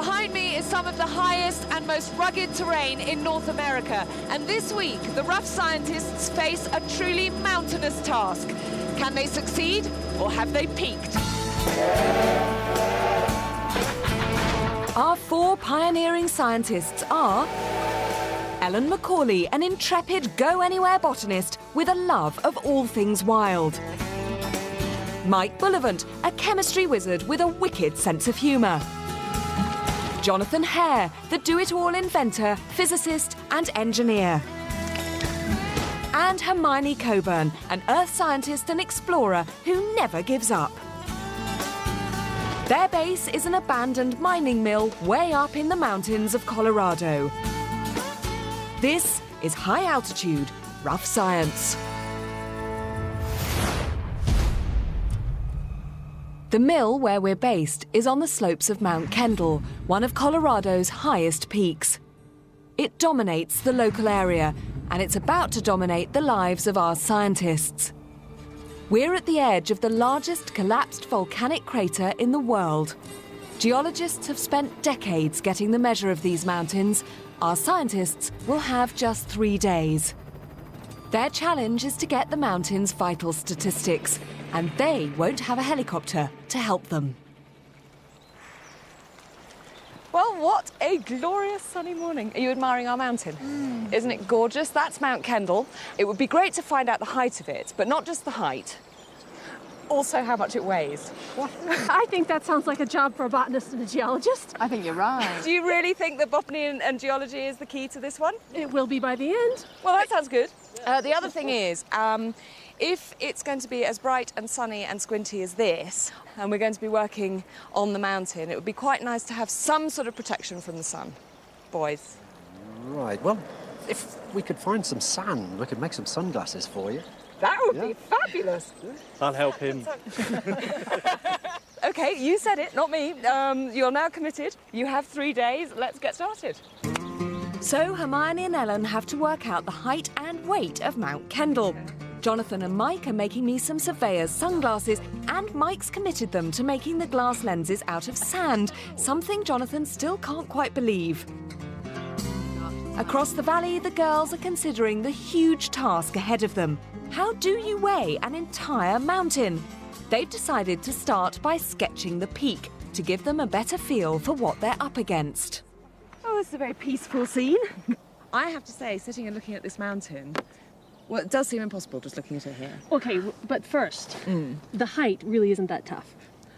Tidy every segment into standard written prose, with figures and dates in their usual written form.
Behind me is some of the highest and most rugged terrain in North America. And this week, the rough scientists face a truly mountainous task. Can they succeed, or have they peaked? Our 4 pioneering scientists are Ellen Macaulay, an intrepid go-anywhere botanist with a love of all things wild. Mike Bullivant, a chemistry wizard with a wicked sense of humour. Jonathan Hare, the do-it-all inventor, physicist and engineer. And Hermione Cockburn, an earth scientist and explorer who never gives up. Their base is an abandoned mining mill way up in the mountains of Colorado. This is High Altitude Rough Science. The mill where we're based is on the slopes of Mount Kendall, one of Colorado's highest peaks. It dominates the local area, and it's about to dominate the lives of our scientists. We're at the edge of the largest collapsed volcanic crater in the world. Geologists have spent decades getting the measure of these mountains. Our scientists will have just 3 days. Their challenge is to get the mountain's vital statistics, and they won't have a helicopter to help them. Well, what a glorious sunny morning. Are you admiring our mountain? Isn't it gorgeous? That's Mount Kendall. It would be great to find out the height of it, but not just the height, also how much it weighs. I think that sounds like a job for a botanist and a geologist. I think you're right. Do you really think that botany and geology is the key to this one? It will be by the end. Well, that sounds good. The other thing is, if it's going to be as bright and sunny and squinty as this, and we're going to be working on the mountain, it would be quite nice to have some sort of protection from the sun. Boys. Right, well, if we could find some sand, we could make some sunglasses for you. That would be fabulous. I'll help him. OK, you said it, not me. You're now committed. You have 3 days. Let's get started. So Hermione and Ellen have to work out the height and weight of Mount Kendall. Jonathan and Mike are making me some surveyor's sunglasses, and Mike's committed them to making the glass lenses out of sand, something Jonathan still can't quite believe. Across the valley, the girls are considering the huge task ahead of them. How do you weigh an entire mountain? They've decided to start by sketching the peak to give them a better feel for what they're up against. Oh, this is a very peaceful scene. I have to say, sitting and looking at this mountain, well, it does seem impossible just looking at it here. Okay, but first, the height really isn't that tough.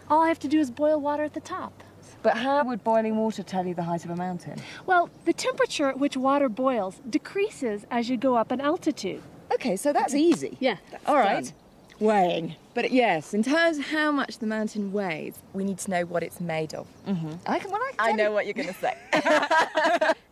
All I have to do is boil water at the top. But how would boiling water tell you the height of a mountain? Well, the temperature at which water boils decreases as you go up in altitude. OK, so that's easy. Yeah. All right. Weighing. But yes, in terms of how much the mountain weighs, we need to know what it's made of. I know what you're going to say.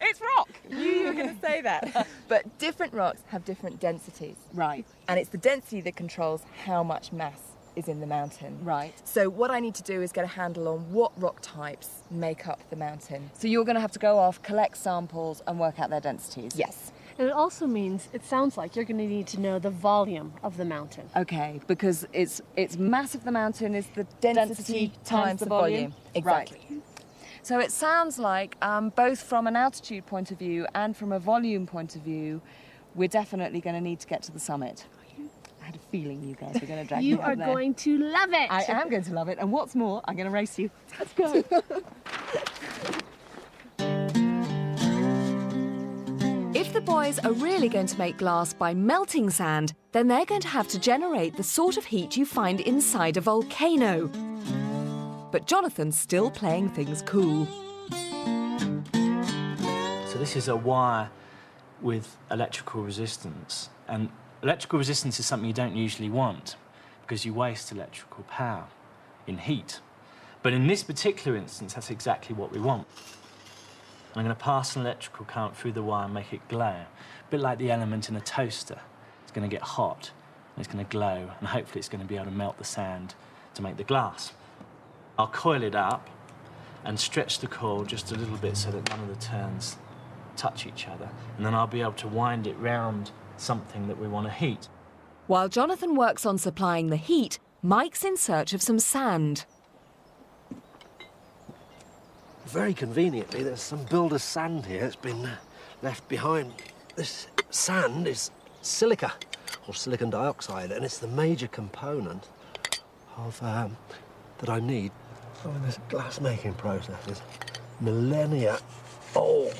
It's rock. You were going to say that. But different rocks have different densities. Right. And it's the density that controls how much mass is in the mountain. Right. So what I need to do is get a handle on what rock types make up the mountain. So you're going to have to go off, collect samples and work out their densities. Yes. And it also means, it sounds like you're going to need to know the volume of the mountain. OK, because its mass of the mountain is the density times the volume. Exactly. Right. So it sounds like, both from an altitude point of view and from a volume point of view, we're definitely going to need to get to the summit. I had a feeling you guys were going to drag me up there. You are going to love it. I am going to love it. And what's more, I'm going to race you. Let's go. If the boys are really going to make glass by melting sand, then they're going to have to generate the sort of heat you find inside a volcano. But Jonathan's still playing things cool. So this is a wire with electrical resistance. And electrical resistance is something you don't usually want because you waste electrical power in heat. But in this particular instance, that's exactly what we want. I'm going to pass an electrical current through the wire and make it glow. A bit like the element in a toaster. It's going to get hot, and it's going to glow, and hopefully it's going to be able to melt the sand to make the glass. I'll coil it up and stretch the coil just a little bit so that none of the turns touch each other, and then I'll be able to wind it round something that we want to heat. While Jonathan works on supplying the heat, Mike's in search of some sand. very conveniently, there's some builder's sand here that's been left behind. This sand is silica, or silicon dioxide, and it's the major component of that I need. Oh, this glass-making process is millennia old.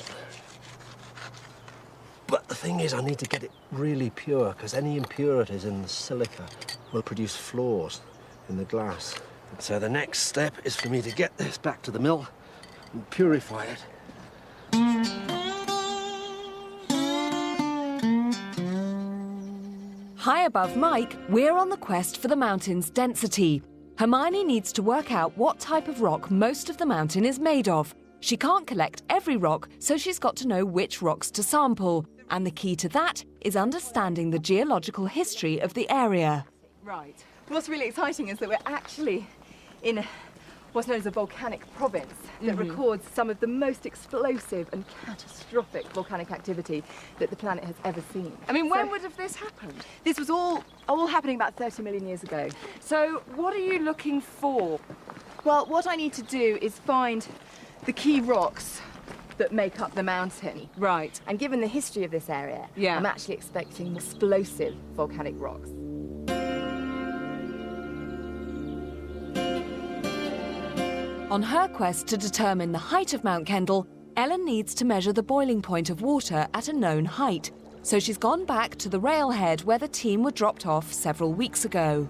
But the thing is, I need to get it really pure, because any impurities in the silica will produce flaws in the glass. And so the next step is for me to get this back to the mill and purify it. High above Mike, we're on the quest for the mountain's density. Hermione needs to work out what type of rock most of the mountain is made of. She can't collect every rock, so she's got to know which rocks to sample. And the key to that is understanding the geological history of the area. Right. What's really exciting is that we're actually in what's known as a volcanic province that records some of the most explosive and catastrophic volcanic activity that the planet has ever seen. I mean, when would have this happened? This was all happening about 30 million years ago. So what are you looking for? Well, what I need to do is find the key rocks that make up the mountain. Right. And given the history of this area, Yeah. I'm actually expecting explosive volcanic rocks. On her quest to determine the height of Mount Kendall, Ellen needs to measure the boiling point of water at a known height. So she's gone back to the railhead where the team were dropped off several weeks ago.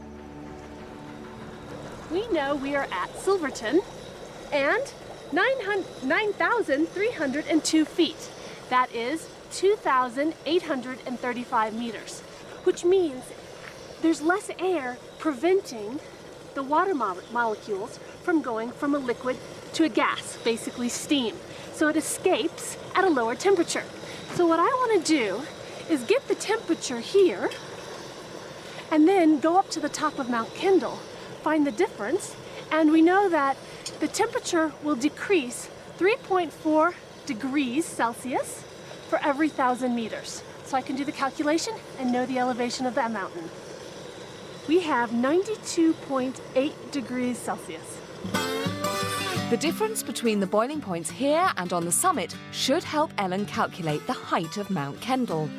We know we are at Silverton and 9,302 feet. That is 2,835 meters, which means there's less air preventing the water molecules from going from a liquid to a gas, basically steam. So it escapes at a lower temperature. So what I want to do is get the temperature here and then go up to the top of Mount Kendall, find the difference, and we know that the temperature will decrease 3.4 degrees Celsius for every 1,000 meters. So I can do the calculation and know the elevation of that mountain. We have 92.8 degrees Celsius. The difference between the boiling points here and on the summit should help Ellen calculate the height of Mount Kendall.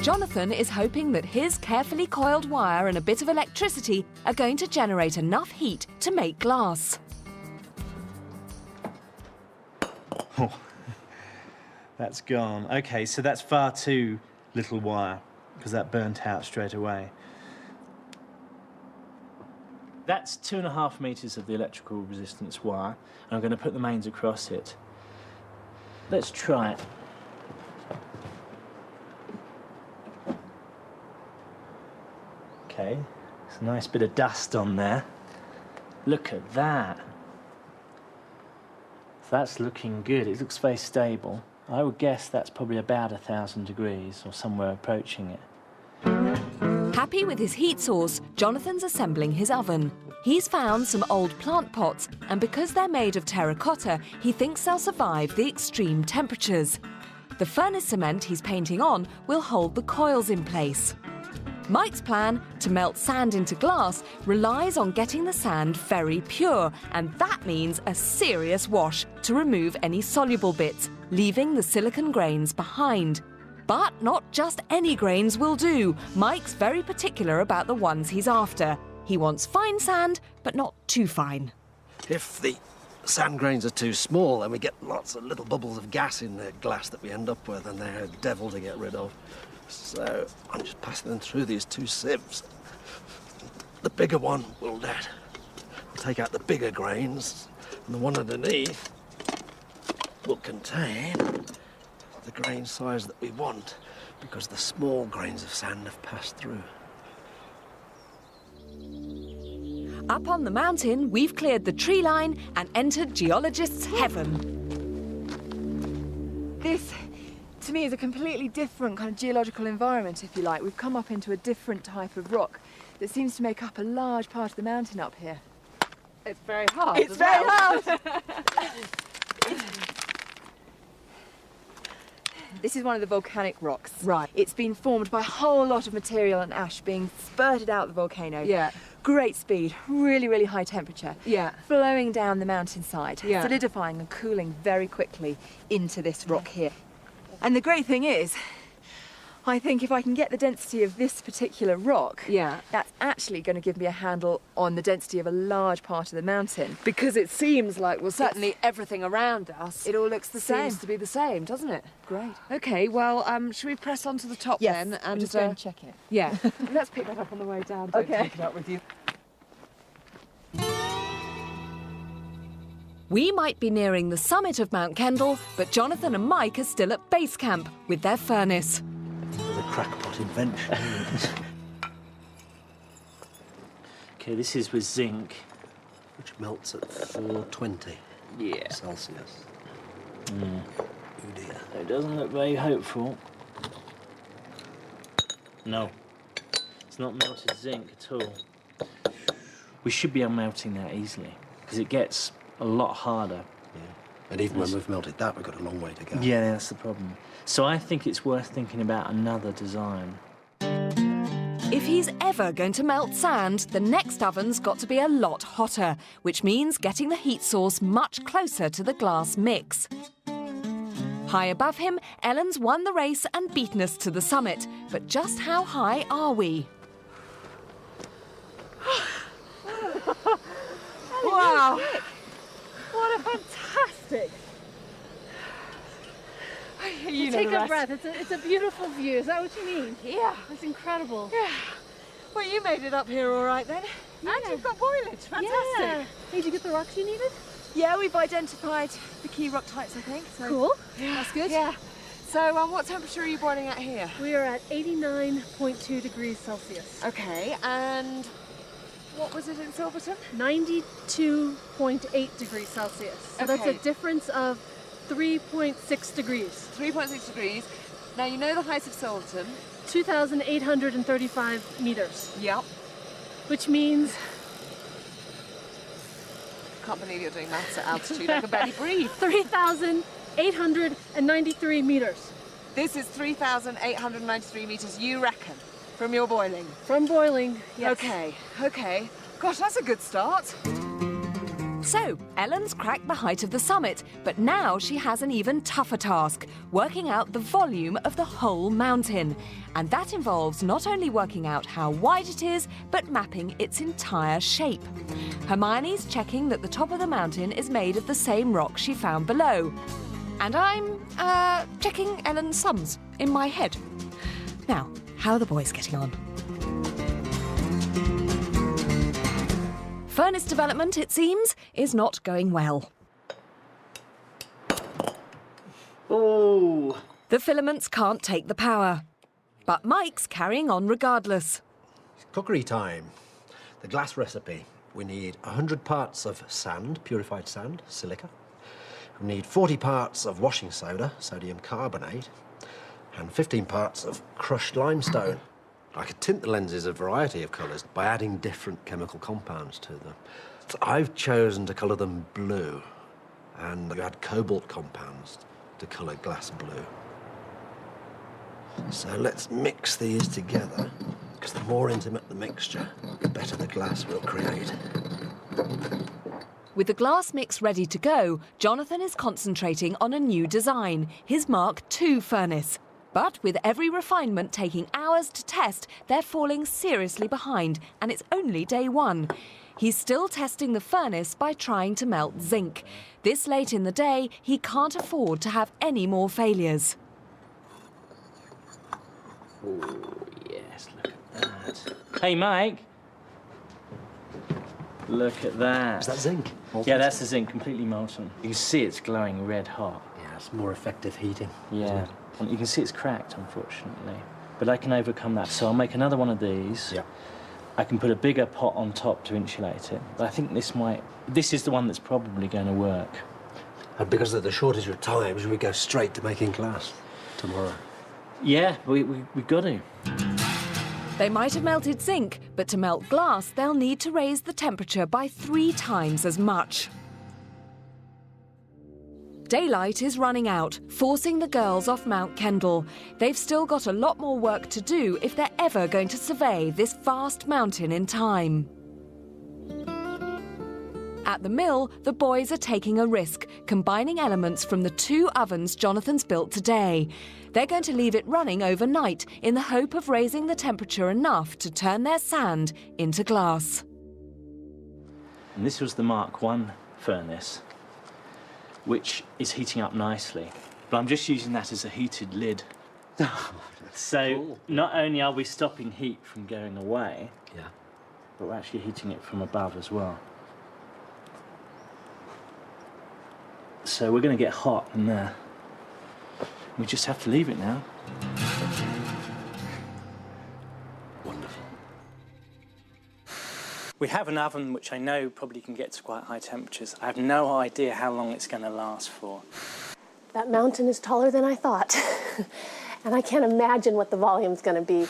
Jonathan is hoping that his carefully coiled wire and a bit of electricity are going to generate enough heat to make glass. Oh, that's gone. Okay, so that's far too little wire, because that burnt out straight away. That's 2.5 meters of the electrical resistance wire, and I'm going to put the mains across it. Let's try it. Okay, there's a nice bit of dust on there. Look at that. That's looking good. It looks very stable. I would guess that's probably about 1,000 degrees or somewhere approaching it. Happy with his heat source, Jonathan's assembling his oven. He's found some old plant pots, and because they're made of terracotta, he thinks they'll survive the extreme temperatures. The furnace cement he's painting on will hold the coils in place. Mike's plan, to melt sand into glass, relies on getting the sand very pure, and that means a serious wash to remove any soluble bits, leaving the silicon grains behind. But not just any grains will do. Mike's very particular about the ones he's after. He wants fine sand, but not too fine. If the sand grains are too small, then we get lots of little bubbles of gas in the glass that we end up with, and they're a devil to get rid of. So I'm just passing them through these two sieves. The bigger one will take out the bigger grains, and the one underneath will contain the grain size that we want, because the small grains of sand have passed through. Up on the mountain, we've cleared the tree line and entered geologist's heaven. This, to me, is a completely different kind of geological environment, if you like. We've come up into a different type of rock that seems to make up a large part of the mountain up here. It's very hard. It's very hard! This is one of the volcanic rocks. Right. It's been formed by a whole lot of material and ash being spurted out the volcano. Yeah. great speed, really, really high temperature. Yeah. Flowing down the mountainside, Yeah. solidifying and cooling very quickly into this rock here. And the great thing is, I think if I can get the density of this particular rock, Yeah. that's actually going to give me a handle on the density of a large part of the mountain. Because it seems like, well, certainly everything around us. It all looks the same. Seems to be the same, doesn't it? Great. Okay, well, should we press on to the top Yes, then? and And just go and check it. Yeah. Let's pick that up on the way down. Don't Okay. take it up with you. We might be nearing the summit of Mount Kendall, but Jonathan and Mike are still at base camp with their furnace. The crackpot invention. Okay, this is with zinc. Which melts at 420 Celsius. Oh dear. It doesn't look very hopeful. No, it's not melted zinc at all. We should be melting that easily, because it gets a lot harder. Yeah. And even when we've melted that, we've got a long way to go. Yeah, that's the problem. So I think it's worth thinking about another design. If he's ever going to melt sand, the next oven's got to be a lot hotter, which means getting the heat source much closer to the glass mix. High above him, Ellen's won the race and beaten us to the summit. But just how high are we? Wow! What a fantastic! You know Take the a rest. breath. It's a beautiful view. Is that what you mean? Yeah. It's incredible. Yeah. Well, you made it up here all right then. Yeah. And you've got boilage. Fantastic. Yeah. Hey, did you get the rocks you needed? Yeah, we've identified the key rock types, I think. So Cool. that's good. Yeah. So, what temperature are you boiling at here? We are at 89.2 degrees Celsius. Okay, and what was it in Silverton? 92.8 degrees Celsius. So that's a Okay. difference of 3.6 degrees. 3.6 degrees. Now, you know the height of Silverton. 2,835 meters, Yep. which means Can't believe you're doing maths at altitude. I can barely breathe. 3,893 meters. This is 3,893 metres, you reckon, from your boiling? From boiling, yes. Okay, okay. Gosh, that's a good start. So, Ellen's cracked the height of the summit, but now she has an even tougher task, working out the volume of the whole mountain. And that involves not only working out how wide it is, but mapping its entire shape. Hermione's checking that the top of the mountain is made of the same rock she found below. And I'm, checking Ellen's sums in my head. Now, how are the boys getting on? Furnace development, it seems, is not going well. Oh! The filaments can't take the power. But Mike's carrying on regardless. Cookery time. The glass recipe. We need 100 parts of sand, purified sand, silica. We need 40 parts of washing soda, sodium carbonate, and 15 parts of crushed limestone. I could tint the lenses a variety of colours by adding different chemical compounds to them. So I've chosen to colour them blue, and you add cobalt compounds to colour glass blue. So let's mix these together, because the more intimate the mixture, the better the glass will create. With the glass mix ready to go, Jonathan is concentrating on a new design, his Mark II furnace. But with every refinement taking hours to test, they're falling seriously behind, and it's only day one. He's still testing the furnace by trying to melt zinc. This late in the day, he can't afford to have any more failures. Oh, yes, look at that. Hey, Mike. Look at that. Is that zinc? Yeah, that's the zinc, completely molten. You can see it's glowing red hot. Yeah, it's more effective heating. Yeah. And you can see it's cracked, unfortunately. But I can overcome that. So I'll make another one of these. Yeah. I can put a bigger pot on top to insulate it. But I think this is the one that's probably going to work. And because of the shortage of time, we go straight to making glass tomorrow. Yeah, we've got to. They might have melted zinc, but to melt glass, they'll need to raise the temperature by 3 times as much. Daylight is running out, forcing the girls off Mount Kendall. They've still got a lot more work to do if they're ever going to survey this vast mountain in time. At the mill, the boys are taking a risk, combining elements from the 2 ovens Jonathan's built today. They're going to leave it running overnight in the hope of raising the temperature enough to turn their sand into glass. And this was the Mark I furnace, which is heating up nicely. But I'm just using that as a heated lid. So cool. Not only are we stopping heat from going away, Yeah. but we're actually heating it from above as well. So we're going to get hot in there. We just have to leave it now. Wonderful. We have an oven which I know probably can get to quite high temperatures. I have no idea how long it's going to last for. That mountain is taller than I thought. And I can't imagine what the volume's going to be.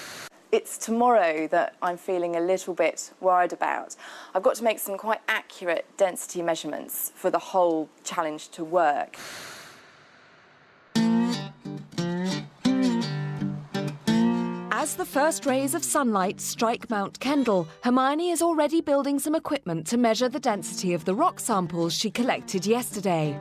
It's tomorrow that I'm feeling a little bit worried about. I've got to make some quite accurate density measurements for the whole challenge to work. As the first rays of sunlight strike Mount Kendall, Hermione is already building some equipment to measure the density of the rock samples she collected yesterday.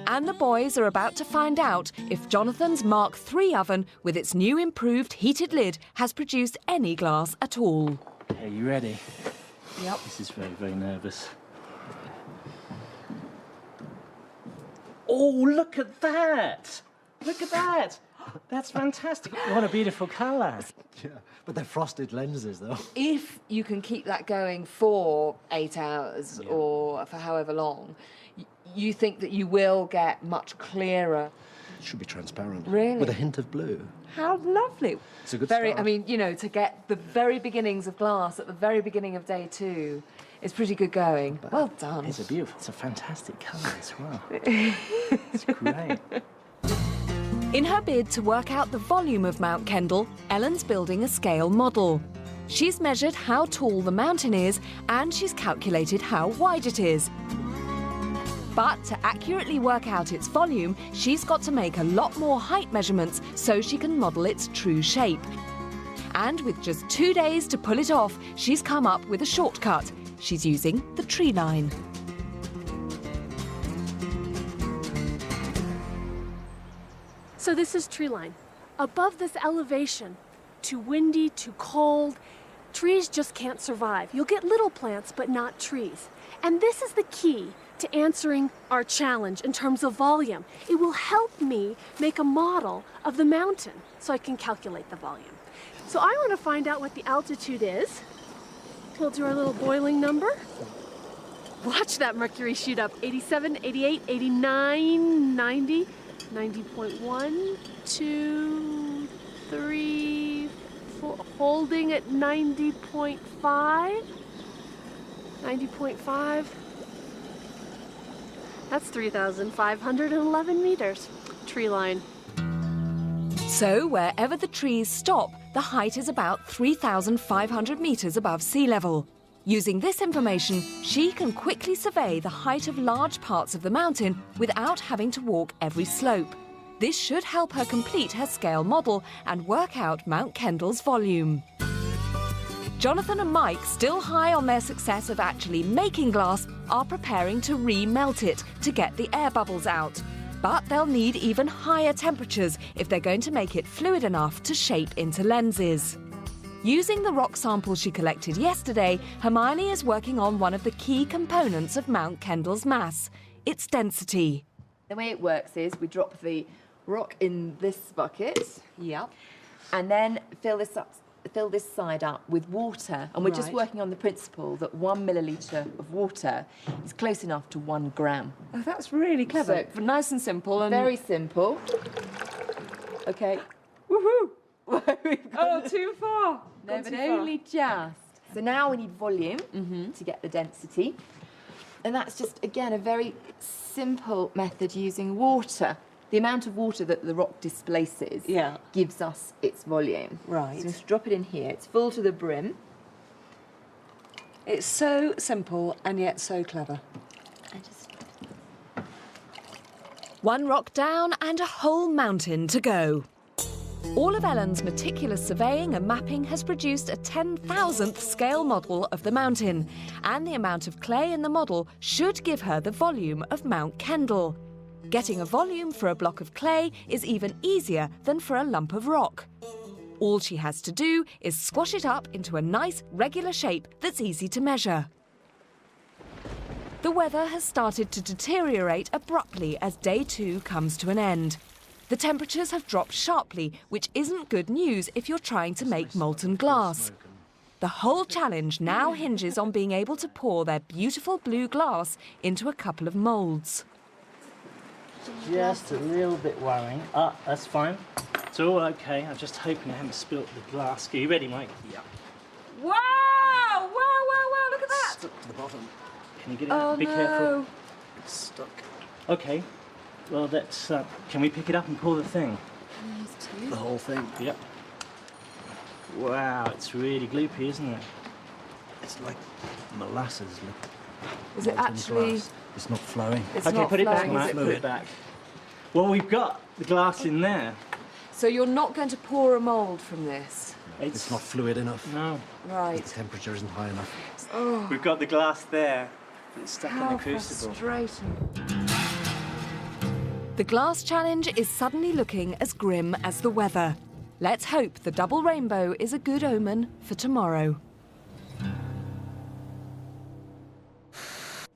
And the boys are about to find out if Jonathan's Mark III oven, with its new improved heated lid, has produced any glass at all. Are you ready? Yep. This is very, very nervous. Oh, look at that! Look at that! That's fantastic. What a beautiful colour. Yeah, but they're frosted lenses, though. If you can keep that going for 8 hours or for however long, you think that you will get much clearer. It should be transparent. Really? With a hint of blue. How lovely. It's a good Very, start. I mean, you know, to get the very beginnings of glass at the very beginning of day 2 is pretty good going. Well done. It's a fantastic colour as well. It's great. In her bid to work out the volume of Mount Kendall, Ellen's building a scale model. She's measured how tall the mountain is and she's calculated how wide it is. But to accurately work out its volume, she's got to make a lot more height measurements so she can model its true shape. And with just 2 days to pull it off, she's come up with a shortcut. She's using the tree line. So this is tree line. Above this elevation, too windy, too cold, trees just can't survive. You'll get little plants, but not trees. And this is the key to answering our challenge in terms of volume. It will help me make a model of the mountain so I can calculate the volume. So I want to find out what the altitude is. We'll do our little boiling number. Watch that mercury shoot up. 87, 88, 89, 90. 90.1, 2, 3, 4, holding at 90.5, 90.5, that's 3,511 meters, tree line. So wherever the trees stop, the height is about 3,500 metres above sea level. Using this information, she can quickly survey the height of large parts of the mountain without having to walk every slope. This should help her complete her scale model and work out Mount Kendall's volume. Jonathan and Mike, still high on their success of actually making glass, are preparing to re-melt it to get the air bubbles out. But they'll need even higher temperatures if they're going to make it fluid enough to shape into lenses. Using the rock sample she collected yesterday, Hermione is working on one of the key components of Mount Kendall's mass, its density. The way it works is we drop the rock in this bucket. Yep. And then fill this side up with water. And we're just Right. working on the principle that 1 millilitre of water is close enough to 1 gram. Oh, that's really clever. So- Nice and simple. And Very simple. Okay. woohoo! We've got Oh, too far. No, Gone but too far. only just. So now we need volume to get the density. And that's just, again, a very simple method using water. The amount of water that the rock displaces gives us its volume. Right. So just drop it in here. It's full to the brim. It's so simple and yet so clever. I just... One rock down and a whole mountain to go. All of Ellen's meticulous surveying and mapping has produced a 10,000th scale model of the mountain, and the amount of clay in the model should give her the volume of Mount Kendall. Getting a volume for a block of clay is even easier than for a lump of rock. All she has to do is squash it up into a nice, regular shape that's easy to measure. The weather has started to deteriorate abruptly as day 2 comes to an end. The temperatures have dropped sharply, which isn't good news if you're trying to make molten glass. The whole challenge now hinges on being able to pour their beautiful blue glass into a couple of moulds. Just a little bit worrying. Ah, that's fine. It's all okay. I'm just hoping I haven't spilt the glass. Are you ready, Mike? Yeah. Wow! Wow, wow, wow, look at that! Stuck to the bottom. Can you get it out? Be careful. It's stuck. Okay. Well, let's... can we pick it up and pull the thing? The whole thing. Yep. Wow, it's really gloopy, isn't it? It's like molasses. Is it actually... Glass. It's not flowing. It's Okay, not put it back, flowing, is Mike. it? Put it back. Well, we've got the glass in there. So you're not going to pour a mould from this? It's not fluid enough. No. Right. The temperature isn't high enough. Oh, We've got the glass there. It's stuck in how the crucible. frustrating. The glass challenge is suddenly looking as grim as the weather. Let's hope the double rainbow is a good omen for tomorrow.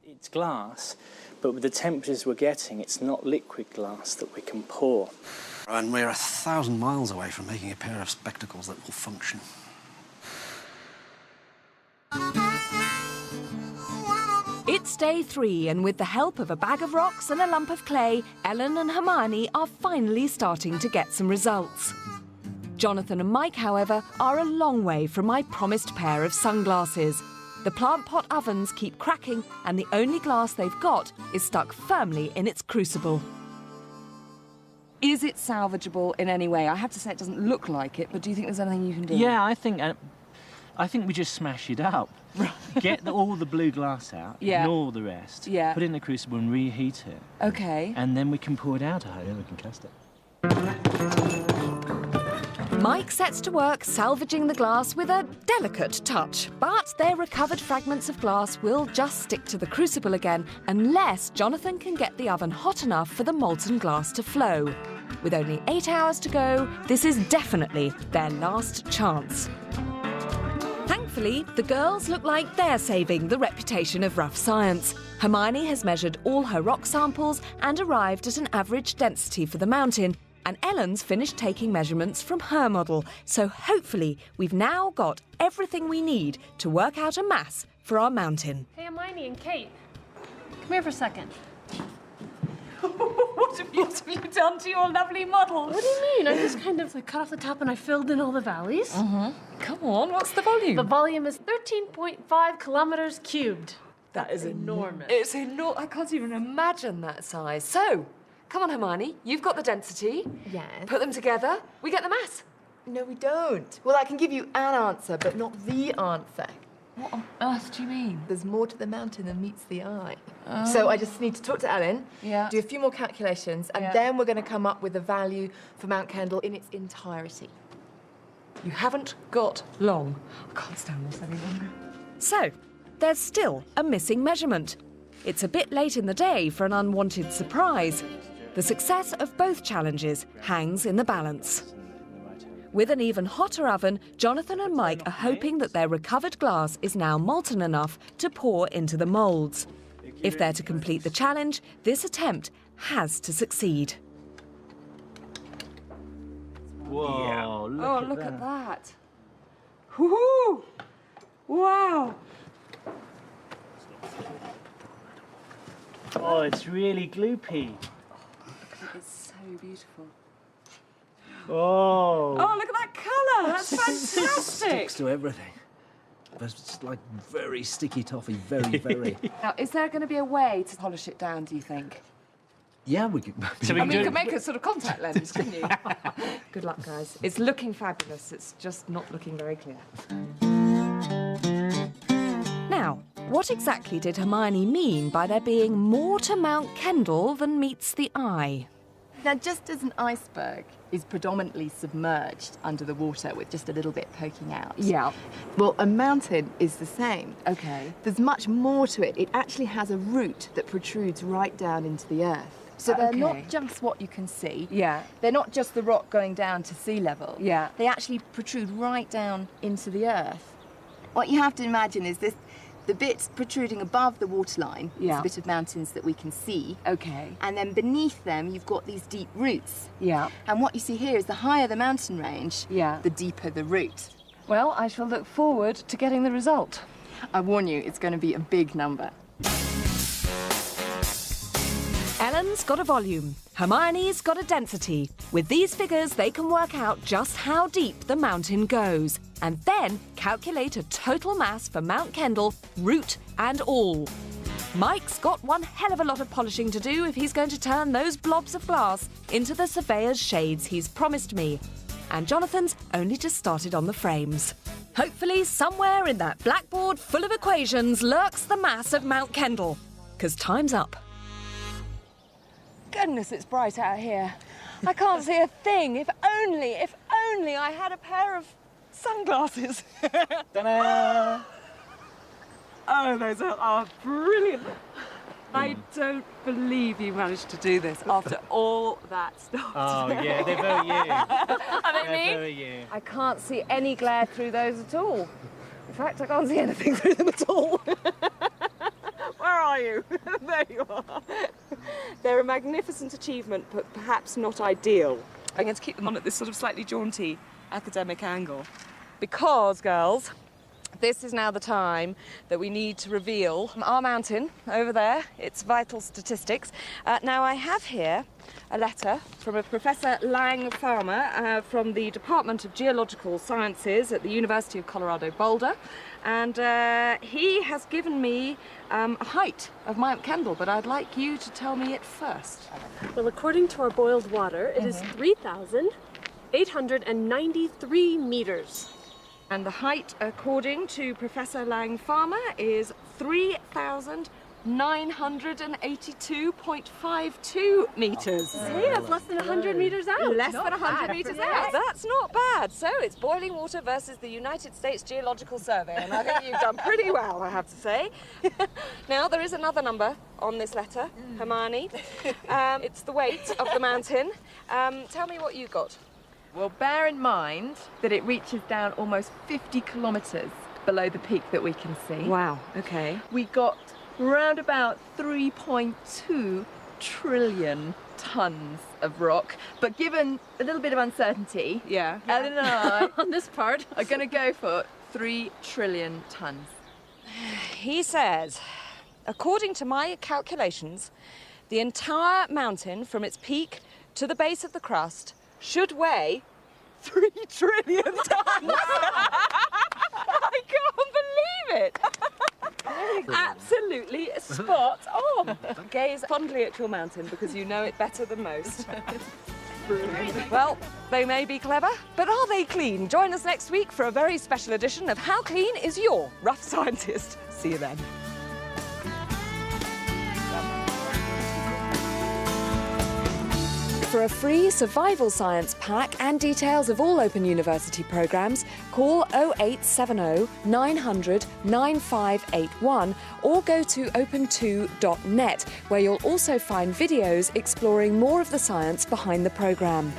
It's glass, but with the temperatures we're getting, it's not liquid glass that we can pour. And we're 1,000 miles away from making a pair of spectacles that will function. It's day 3, and with the help of a bag of rocks and a lump of clay, Ellen and Hermione are finally starting to get some results. Jonathan and Mike, however, are a long way from my promised pair of sunglasses. The plant pot ovens keep cracking, and the only glass they've got is stuck firmly in its crucible. Is it salvageable in any way? I have to say it doesn't look like it, but do you think there's anything you can do? Yeah, I think we just smash it up. Get all the blue glass out, Yeah. ignore the rest, Yeah. put it in the crucible and reheat it, Okay. and then we can pour it out. I hope we can cast it. Mike sets to work salvaging the glass with a delicate touch, but their recovered fragments of glass will just stick to the crucible again unless Jonathan can get the oven hot enough for the molten glass to flow. With only 8 hours to go, this is definitely their last chance. Thankfully, the girls look like they're saving the reputation of rough science. Hermione has measured all her rock samples and arrived at an average density for the mountain, and Ellen's finished taking measurements from her model, so hopefully we've now got everything we need to work out a mass for our mountain. Hey, Hermione and Kate, come here for a second. What have you done to your lovely model? What do you mean? I just kind of cut off the top and I filled in all the valleys. Come on, what's the volume? The volume is 13.5 kilometers cubed. That is enormous. It's enormous. I can't even imagine that size. So, come on, Hermione. You've got the density. Yes. Put them together. We get the mass. No, we don't. Well, I can give you an answer, but not the answer. What on earth do you mean? There's more to the mountain than meets the eye. So I just need to talk to Ellen, Yeah. do a few more calculations, and Yeah. then we're going to come up with a value for Mount Kendall in its entirety. You haven't got long. I can't stand this any longer. So, there's still a missing measurement. It's a bit late in the day for an unwanted surprise. The success of both challenges hangs in the balance. With an even hotter oven, Jonathan and Mike are hoping that their recovered glass is now molten enough to pour into the moulds. If they're to complete the challenge, this attempt has to succeed. Whoa, Look at that. Woohoo! Wow. Oh, it's really gloopy. It's so beautiful. Oh. Oh, look at that colour. That's fantastic. Sticks to everything. It's like very sticky toffee, very, very. Now, is there going to be a way to polish it down, do you think? Yeah, we could. So we I can mean, you do could make a sort of contact lens, couldn't you? Good luck, guys. It's looking fabulous. It's just not looking very clear. Now, what exactly did Hermione mean by there being more to Mount Kendall than meets the eye? Now, just as an iceberg is predominantly submerged under the water with just a little bit poking out. Yeah. Well, a mountain is the same. Okay. There's much more to it. It actually has a root that protrudes right down into the earth. So they're Okay. not just what you can see. Yeah. They're not just the rock going down to sea level. Yeah. They actually protrude right down into the earth. What you have to imagine is this, the bit protruding above the waterline, Yeah. is a bit of mountains that we can see. Okay. And then beneath them, you've got these deep roots. Yeah. And what you see here is the higher the mountain range, Yeah. the deeper the root. Well, I shall look forward to getting the result. I warn you, it's going to be a big number. Ellen's got a volume. Hermione's got a density. With these figures, they can work out just how deep the mountain goes, and then calculate a total mass for Mount Kendall, root and all. Mike's got one hell of a lot of polishing to do if he's going to turn those blobs of glass into the surveyor's shades he's promised me. And Jonathan's only just started on the frames. Hopefully, somewhere in that blackboard full of equations lurks the mass of Mount Kendall. 'Cause time's up. Goodness, it's bright out here. I can't see a thing. If only I had a pair of sunglasses. Ta-da! Oh, those are brilliant. I don't believe you managed to do this after all that stuff. Oh, yeah, they're very you. They're very you. I can't see any glare through those at all. In fact, I can't see anything through them at all. Where are you? There you are. They're a magnificent achievement, but perhaps not ideal. I'm going to keep them on at this sort of slightly jaunty academic angle. Because, girls, this is now the time that we need to reveal our mountain over there, its vital statistics. Now, I have here a letter from a Professor Lang Farmer from the Department of Geological Sciences at the University of Colorado Boulder. And he has given me a height of Mount Kendall, but I'd like you to tell me it first. Well, according to our boiled water, it is 3,893 meters. And the height, according to Professor Lang Farmer, is 3,982.52 metres. Hey, that's less than 100 meters out. Less than 100 metres out. That's not bad. So it's boiling water versus the United States Geological Survey, and I think you've done pretty well, I have to say. Now, there is another number on this letter, Hermione. It's the weight of the mountain. Tell me what you got. Well, bear in mind that it reaches down almost 50 kilometres below the peak that we can see. Wow, okay. We got round about 3.2 trillion tonnes of rock, but given a little bit of uncertainty, Yeah. Ellen and I On this part. are going to go for 3 trillion tonnes. He says, according to my calculations, the entire mountain from its peak to the base of the crust should weigh 3 trillion tons. I can't believe it. Absolutely spot on. Gaze fondly at your mountain because you know it better than most. Well, they may be clever, but are they clean? Join us next week for a very special edition of How Clean Is Your Rough Scientist? See you then. For a free survival science pack and details of all Open University programmes, call 0870 900 9581 or go to open2.net, where you'll also find videos exploring more of the science behind the programme.